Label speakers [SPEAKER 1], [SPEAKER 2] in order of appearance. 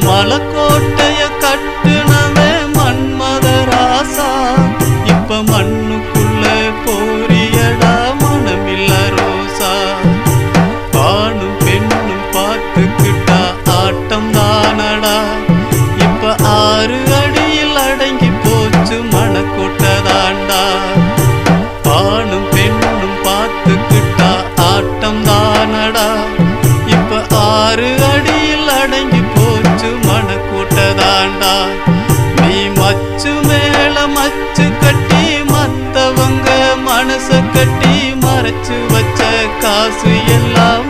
[SPEAKER 1] மலைக்கோட்டைய கட்டுனவே மன்மதராசா இப்ப மண்ணுக்குள்ள போரியடா மனமில்ல ரோசா ஆணும் பெண்ணும் பார்த்துக்கிட்டா ஆட்டம் தானடா இப்ப 6 அடியில் அடங்கி போச்சு மணக்கோட்டதாண்டா ஆணும் பெண்ணும் பார்த்துக்கிட்டா ஆட்டம் தானடா இப்ப 6 அடியில் அடங்கி போச்சு மணக்கூட்டதாண்டா நீ மச்சு மேல மச்சு கட்டி மத்தவங்க மனச கட்டி மறைச்சு வச்ச காசு எல்லாம்